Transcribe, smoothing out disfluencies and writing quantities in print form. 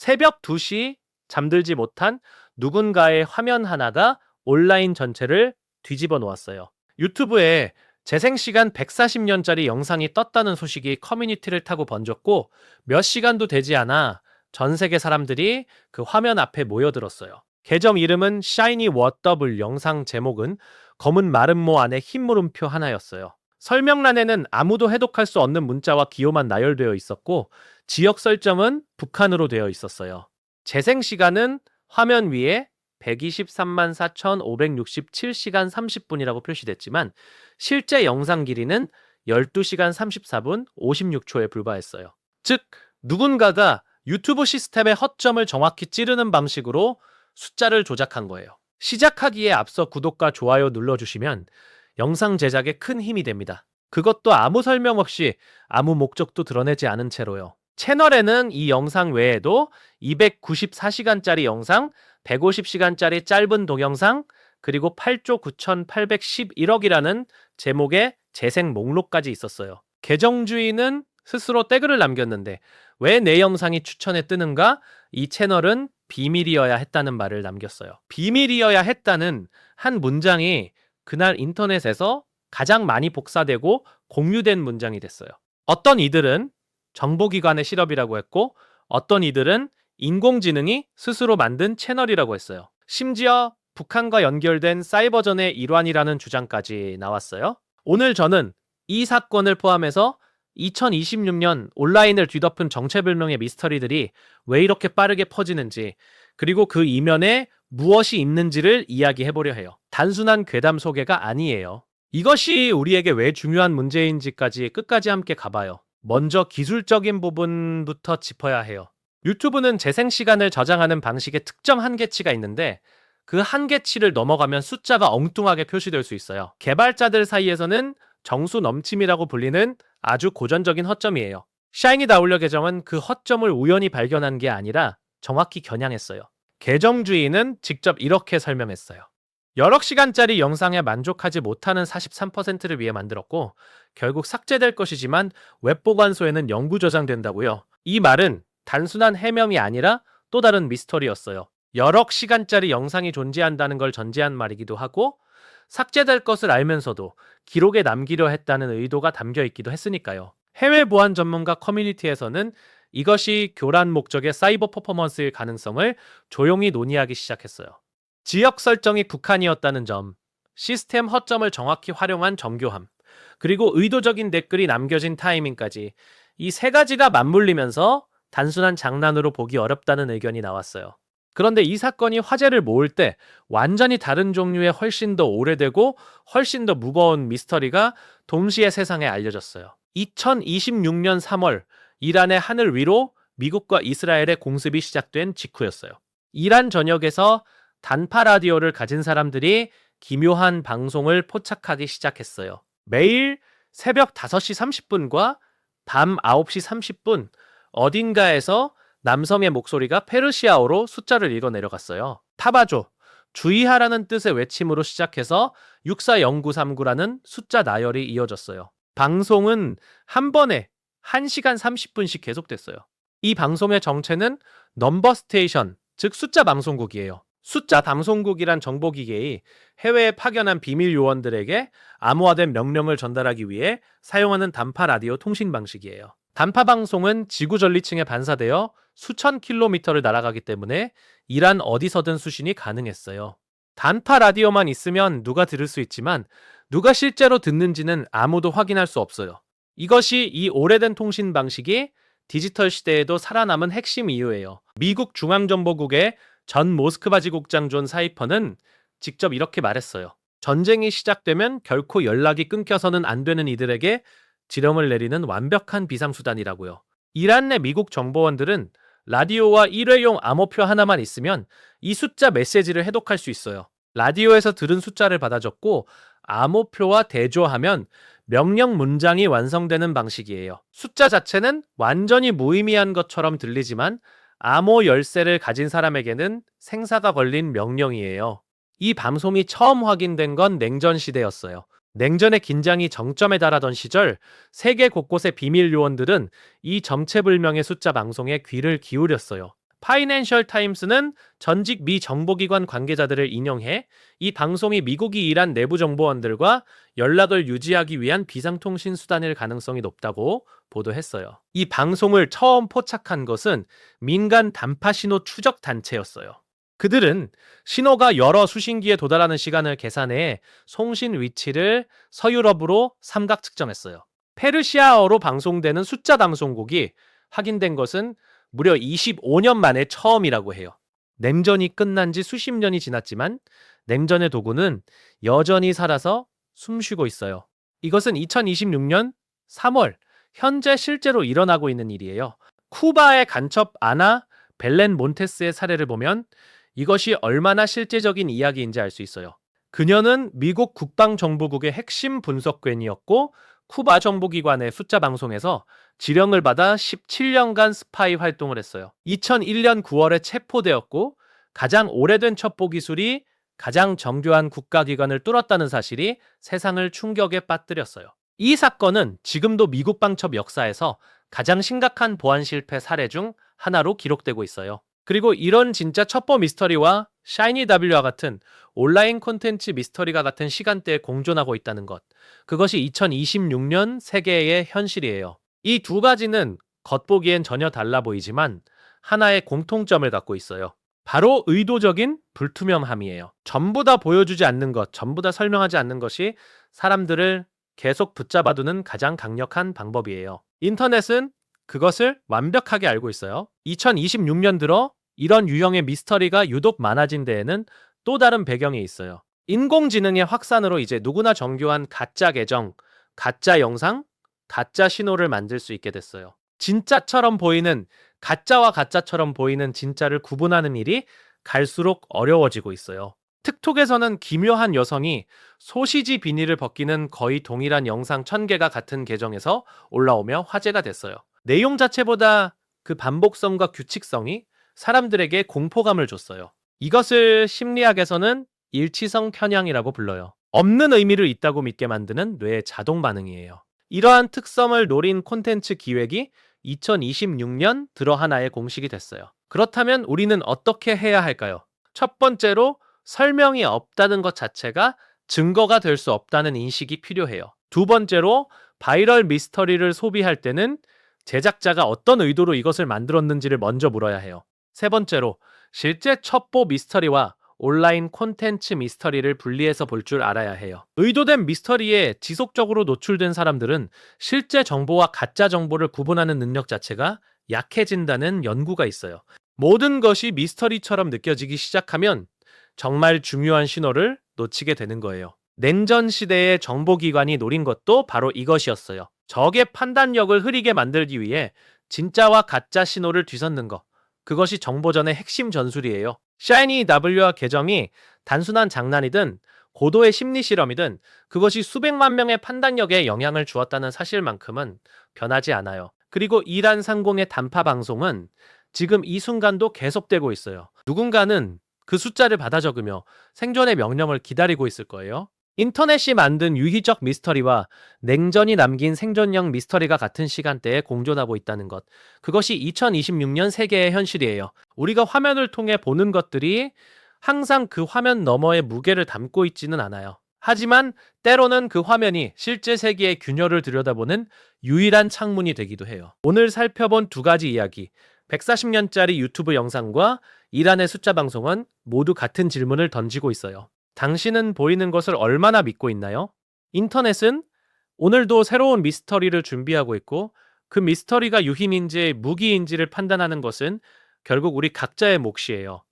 새벽 2시 잠들지 못한 누군가의 화면 하나가 온라인 전체를 뒤집어 놓았어요. 유튜브에 재생시간 140년짜리 영상이 떴다는 소식이 커뮤니티를 타고 번졌고 몇 시간도 되지 않아 전 세계 사람들이 그 화면 앞에 모여들었어요. 계정 이름은 샤이니 워더블, 영상 제목은 검은 마름모 안에 흰 물음표 하나였어요. 설명란에는 아무도 해독할 수 없는 문자와 기호만 나열되어 있었고 지역 설정은 북한으로 되어 있었어요. 재생 시간은 화면 위에 123만 4,567시간 30분이라고 표시됐지만 실제 영상 길이는 12시간 34분 56초에 불과했어요. 즉, 누군가가 유튜브 시스템의 허점을 정확히 찌르는 방식으로 숫자를 조작한 거예요. 시작하기에 앞서 구독과 좋아요 눌러주시면 영상 제작에 큰 힘이 됩니다. 그것도 아무 설명 없이 아무 목적도 드러내지 않은 채로요. 채널에는 이 영상 외에도 294시간짜리 영상, 150시간짜리 짧은 동영상, 그리고 8조 9,811억이라는 제목의 재생 목록까지 있었어요. 계정 주인은 스스로 태그를 남겼는데 왜 내 영상이 추천에 뜨는가? 이 채널은 비밀이어야 했다는 말을 남겼어요. 비밀이어야 했다는 한 문장이 그날 인터넷에서 가장 많이 복사되고 공유된 문장이 됐어요. 어떤 이들은 정보기관의 실업이라고 했고 어떤 이들은 인공지능이 스스로 만든 채널이라고 했어요. 심지어 북한과 연결된 사이버전의 일환이라는 주장까지 나왔어요. 오늘 저는 이 사건을 포함해서 2026년 온라인을 뒤덮은 정체불명의 미스터리들이 왜 이렇게 빠르게 퍼지는지, 그리고 그 이면에 무엇이 있는지를 이야기해보려 해요. 단순한 괴담 소개가 아니에요. 이것이 우리에게 왜 중요한 문제인지까지 끝까지 함께 가봐요. 먼저 기술적인 부분부터 짚어야 해요. 유튜브는 재생 시간을 저장하는 방식에 특정 한계치가 있는데 그 한계치를 넘어가면 숫자가 엉뚱하게 표시될 수 있어요. 개발자들 사이에서는 정수 넘침이라고 불리는 아주 고전적인 허점이에요. 샤이니 다울려 계정은 그 허점을 우연히 발견한 게 아니라 정확히 겨냥했어요. 계정 주인은 직접 이렇게 설명했어요. 여러 시간짜리 영상에 만족하지 못하는 43%를 위해 만들었고 결국 삭제될 것이지만 웹 보관소에는 영구 저장된다고요. 이 말은 단순한 해명이 아니라 또 다른 미스터리였어요. 여러 시간짜리 영상이 존재한다는 걸 전제한 말이기도 하고 삭제될 것을 알면서도 기록에 남기려 했다는 의도가 담겨 있기도 했으니까요. 해외 보안 전문가 커뮤니티에서는 이것이 교란 목적의 사이버 퍼포먼스일 가능성을 조용히 논의하기 시작했어요. 지역 설정이 북한이었다는 점, 시스템 허점을 정확히 활용한 정교함, 그리고 의도적인 댓글이 남겨진 타이밍까지 이 세 가지가 맞물리면서 단순한 장난으로 보기 어렵다는 의견이 나왔어요. 그런데 이 사건이 화제를 모을 때 완전히 다른 종류의 훨씬 더 오래되고 훨씬 더 무거운 미스터리가 동시에 세상에 알려졌어요. 2026년 3월 이란의 하늘 위로 미국과 이스라엘의 공습이 시작된 직후였어요. 이란 전역에서 단파 라디오를 가진 사람들이 기묘한 방송을 포착하기 시작했어요. 매일 새벽 5시 30분과 밤 9시 30분 어딘가에서 남성의 목소리가 페르시아어로 숫자를 읽어 내려갔어요. 타바조, 주의하라는 뜻의 외침으로 시작해서 640939라는 숫자 나열이 이어졌어요. 방송은 한 번에 1시간 30분씩 계속됐어요. 이 방송의 정체는 넘버 스테이션, 즉 숫자 방송국이에요. 숫자 방송국이란 정보기계의 해외에 파견한 비밀 요원들에게 암호화된 명령을 전달하기 위해 사용하는 단파 라디오 통신 방식이에요. 단파 방송은 지구 전리층에 반사되어 수천 킬로미터를 날아가기 때문에 이란 어디서든 수신이 가능했어요. 단파 라디오만 있으면 누가 들을 수 있지만 누가 실제로 듣는지는 아무도 확인할 수 없어요. 이것이 이 오래된 통신 방식이 디지털 시대에도 살아남은 핵심 이유예요. 미국 중앙정보국의 전 모스크바 지국장 존 사이퍼는 직접 이렇게 말했어요. 전쟁이 시작되면 결코 연락이 끊겨서는 안 되는 이들에게 지령을 내리는 완벽한 비상수단이라고요. 이란 내 미국 정보원들은 라디오와 일회용 암호표 하나만 있으면 이 숫자 메시지를 해독할 수 있어요. 라디오에서 들은 숫자를 받아 적고 암호표와 대조하면 명령 문장이 완성되는 방식이에요. 숫자 자체는 완전히 무의미한 것처럼 들리지만 암호 열쇠를 가진 사람에게는 생사가 걸린 명령이에요. 이 방송이 처음 확인된 건 냉전 시대였어요. 냉전의 긴장이 정점에 달하던 시절 세계 곳곳의 비밀 요원들은 이 정체불명의 숫자 방송에 귀를 기울였어요. 파이낸셜 타임스는 전직 미 정보기관 관계자들을 인용해 이 방송이 미국이 이란 내부 정보원들과 연락을 유지하기 위한 비상통신 수단일 가능성이 높다고 보도했어요. 이 방송을 처음 포착한 것은 민간 단파 신호 추적 단체였어요. 그들은 신호가 여러 수신기에 도달하는 시간을 계산해 송신 위치를 서유럽으로 삼각 측정했어요. 페르시아어로 방송되는 숫자 방송국이 확인된 것은 무려 25년 만에 처음이라고 해요. 냉전이 끝난 지 수십 년이 지났지만 냉전의 도구는 여전히 살아서 숨쉬고 있어요. 이것은 2026년 3월 현재 실제로 일어나고 있는 일이에요. 쿠바의 간첩 아나 벨렌 몬테스의 사례를 보면 이것이 얼마나 실제적인 이야기인지 알 수 있어요. 그녀는 미국 국방정보국의 핵심 분석관이었고 쿠바 정보기관의 숫자 방송에서 지령을 받아 17년간 스파이 활동을 했어요. 2001년 9월에 체포되었고 가장 오래된 첩보 기술이 가장 정교한 국가기관을 뚫었다는 사실이 세상을 충격에 빠뜨렸어요. 이 사건은 지금도 미국 방첩 역사에서 가장 심각한 보안 실패 사례 중 하나로 기록되고 있어요. 그리고 이런 진짜 첩보 미스터리와 샤이니 W와 같은 온라인 콘텐츠 미스터리가 같은 시간대에 공존하고 있다는 것. 그것이 2026년 세계의 현실이에요. 이 두 가지는 겉보기엔 전혀 달라 보이지만 하나의 공통점을 갖고 있어요. 바로 의도적인 불투명함이에요. 전부 다 보여주지 않는 것, 전부 다 설명하지 않는 것이 사람들을 계속 붙잡아두는 가장 강력한 방법이에요. 인터넷은 그것을 완벽하게 알고 있어요. 2026년 들어 이런 유형의 미스터리가 유독 많아진 데에는 또 다른 배경이 있어요. 인공지능의 확산으로 이제 누구나 정교한 가짜 계정, 가짜 영상, 가짜 신호를 만들 수 있게 됐어요. 진짜처럼 보이는 가짜와 가짜처럼 보이는 진짜를 구분하는 일이 갈수록 어려워지고 있어요. 틱톡에서는 기묘한 여성이 소시지 비닐을 벗기는 거의 동일한 영상 1000개가 같은 계정에서 올라오며 화제가 됐어요. 내용 자체보다 그 반복성과 규칙성이 사람들에게 공포감을 줬어요. 이것을 심리학에서는 일치성 편향이라고 불러요. 없는 의미를 있다고 믿게 만드는 뇌의 자동 반응이에요. 이러한 특성을 노린 콘텐츠 기획이 2026년 들어 하나의 공식이 됐어요. 그렇다면 우리는 어떻게 해야 할까요? 첫 번째로 설명이 없다는 것 자체가 증거가 될 수 없다는 인식이 필요해요. 두 번째로 바이럴 미스터리를 소비할 때는 제작자가 어떤 의도로 이것을 만들었는지를 먼저 물어야 해요. 세 번째로 실제 첩보 미스터리와 온라인 콘텐츠 미스터리를 분리해서 볼 줄 알아야 해요. 의도된 미스터리에 지속적으로 노출된 사람들은 실제 정보와 가짜 정보를 구분하는 능력 자체가 약해진다는 연구가 있어요. 모든 것이 미스터리처럼 느껴지기 시작하면 정말 중요한 신호를 놓치게 되는 거예요. 냉전 시대의 정보기관이 노린 것도 바로 이것이었어요. 적의 판단력을 흐리게 만들기 위해 진짜와 가짜 신호를 뒤섞는 것. 그것이 정보전의 핵심 전술이에요. 샤이니 W와 계정이 단순한 장난이든 고도의 심리 실험이든 그것이 수백만 명의 판단력에 영향을 주었다는 사실만큼은 변하지 않아요. 그리고 이란 상공의 단파 방송은 지금 이 순간도 계속되고 있어요. 누군가는 그 숫자를 받아 적으며 생존의 명령을 기다리고 있을 거예요. 인터넷이 만든 유희적 미스터리와 냉전이 남긴 생존형 미스터리가 같은 시간대에 공존하고 있다는 것. 그것이 2026년 세계의 현실이에요. 우리가 화면을 통해 보는 것들이 항상 그 화면 너머의 무게를 담고 있지는 않아요. 하지만 때로는 그 화면이 실제 세계의 균열을 들여다보는 유일한 창문이 되기도 해요. 오늘 살펴본 두 가지 이야기, 140년짜리 유튜브 영상과 이란의 숫자 방송은 모두 같은 질문을 던지고 있어요. 당신은 보이는 것을 얼마나 믿고 있나요? 인터넷은 오늘도 새로운 미스터리를 준비하고 있고 그 미스터리가 유힘인지 무기인지를 판단하는 것은 결국 우리 각자의 몫이에요.